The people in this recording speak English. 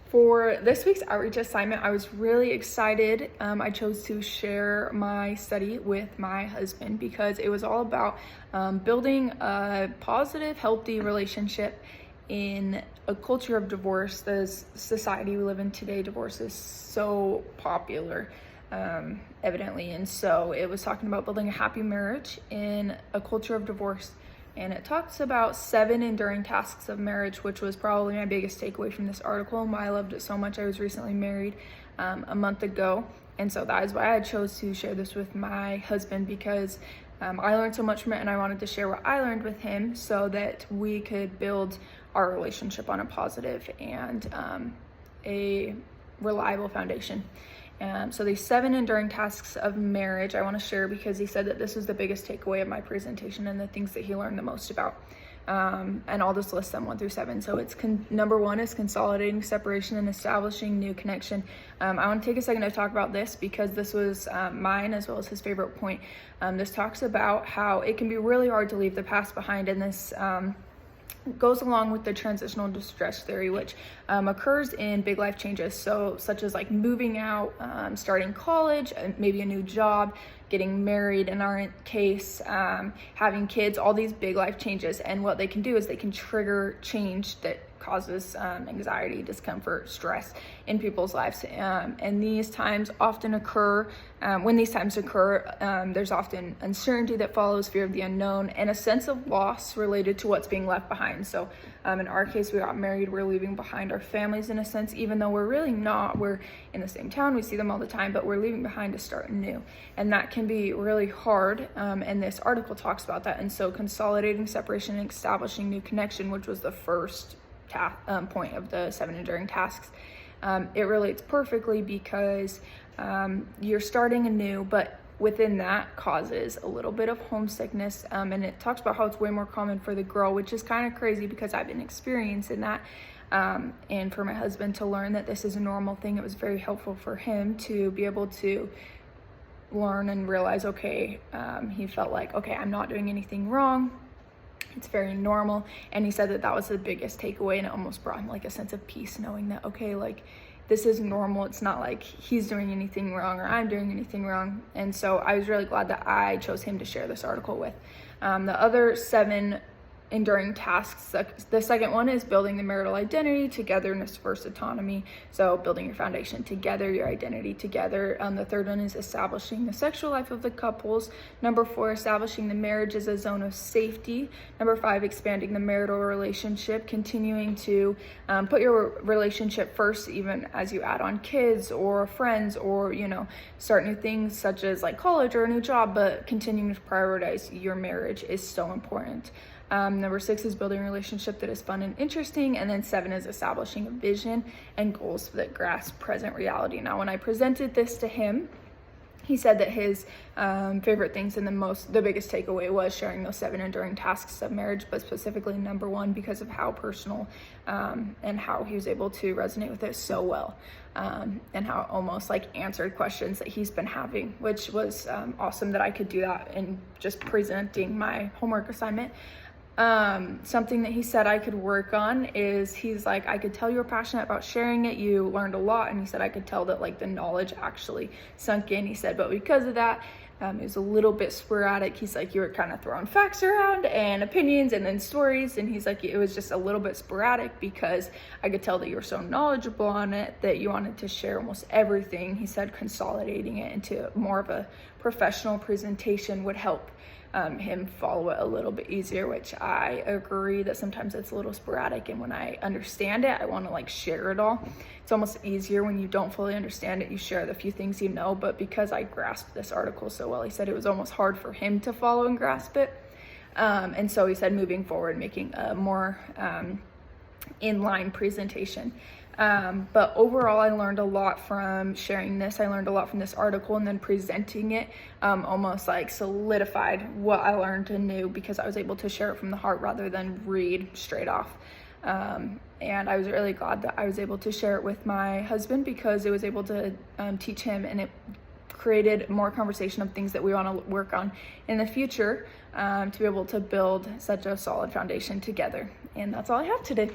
For this week's outreach assignment, I was really excited. I chose to share my study with my husband because it was all about building a positive, healthy relationship in a culture of divorce. The society we live in today, divorce is so popular, evidently. And so it was talking about building a happy marriage in a culture of divorce. And it talks about 7 enduring tasks of marriage, which was probably my biggest takeaway from this article and why I loved it so much. I was recently married a month ago, and so that is why I chose to share this with my husband, because I learned so much from it, and I wanted to share what I learned with him so that we could build our relationship on a positive and a reliable foundation. So these 7 enduring tasks of marriage I want to share because he said that this was the biggest takeaway of my presentation and the things that he learned the most about. And I'll just list them 1 through 7. So it's number 1 is consolidating separation and establishing new connection. I want to take a second to talk about this because this was mine as well as his favorite point. This talks about how it can be really hard to leave the past behind, and this goes along with the transitional distress theory, which occurs in big life changes, such as like moving out, starting college, maybe a new job, getting married in our case, having kids, all these big life changes. And what they can do is they can trigger change that causes anxiety, discomfort, stress in people's lives. And these times often occur, when these times occur, there's often uncertainty that follows, fear of the unknown, and a sense of loss related to what's being left behind. So in our case, we got married, we're leaving behind our families in a sense, even though we're really not. We're in the same town, we see them all the time, but we're leaving behind to start new. And that can be really hard, and this article talks about that. And so consolidating separation and establishing new connection, which was the first point of the 7 enduring tasks, it relates perfectly because you're starting anew, but within that causes a little bit of homesickness, and it talks about how it's way more common for the girl, which is kind of crazy because I've been experiencing that, and for my husband to learn that this is a normal thing, it was very helpful for him to be able to learn and realize, okay, he felt like, okay, I'm not doing anything wrong. It's very normal. And he said that that was the biggest takeaway, and it almost brought him like a sense of peace, knowing that, okay, like this is normal. It's not like he's doing anything wrong or I'm doing anything wrong. And so I was really glad that I chose him to share this article with. The other 7 enduring tasks, the second one is building the marital identity, togetherness versus autonomy. So building your foundation together, your identity together. The third one is establishing the sexual life of the couples. Number 4, establishing the marriage as a zone of safety. Number 5, expanding the marital relationship, continuing to put your relationship first, even as you add on kids or friends, or start new things such as like college or a new job, but continuing to prioritize your marriage is so important. Number 6 is building a relationship that is fun and interesting. And then 7 is establishing a vision and goals that grasp present reality. Now, when I presented this to him, he said that his favorite things and the biggest takeaway was sharing those 7 enduring tasks of marriage, but specifically number 1 because of how personal and how he was able to resonate with it so well, and how it almost like answered questions that he's been having, which was awesome that I could do that in just presenting my homework assignment. Something that he said I could work on is, he's like, I could tell you were passionate about sharing it, you learned a lot, and he said I could tell that like the knowledge actually sunk in. He said, but because of that, it was a little bit sporadic. He's like, you were kind of throwing facts around and opinions and then stories, and he's like, it was just a little bit sporadic because I could tell that you were so knowledgeable on it that you wanted to share almost everything. He said consolidating it into more of a professional presentation would help him follow it a little bit easier, which I agree that sometimes it's a little sporadic, and when I understand it, I want to like share it all. It's almost easier when you don't fully understand it, you share the few things you know, but because I grasped this article so well, he said it was almost hard for him to follow and grasp it, and so he said moving forward, making a more in-line presentation. But overall, I learned a lot from sharing this. I learned a lot from this article, and then presenting it almost like solidified what I learned and knew because I was able to share it from the heart rather than read straight off. And I was really glad that I was able to share it with my husband because it was able to teach him, and it created more conversation of things that we want to work on in the future to be able to build such a solid foundation together. And that's all I have today.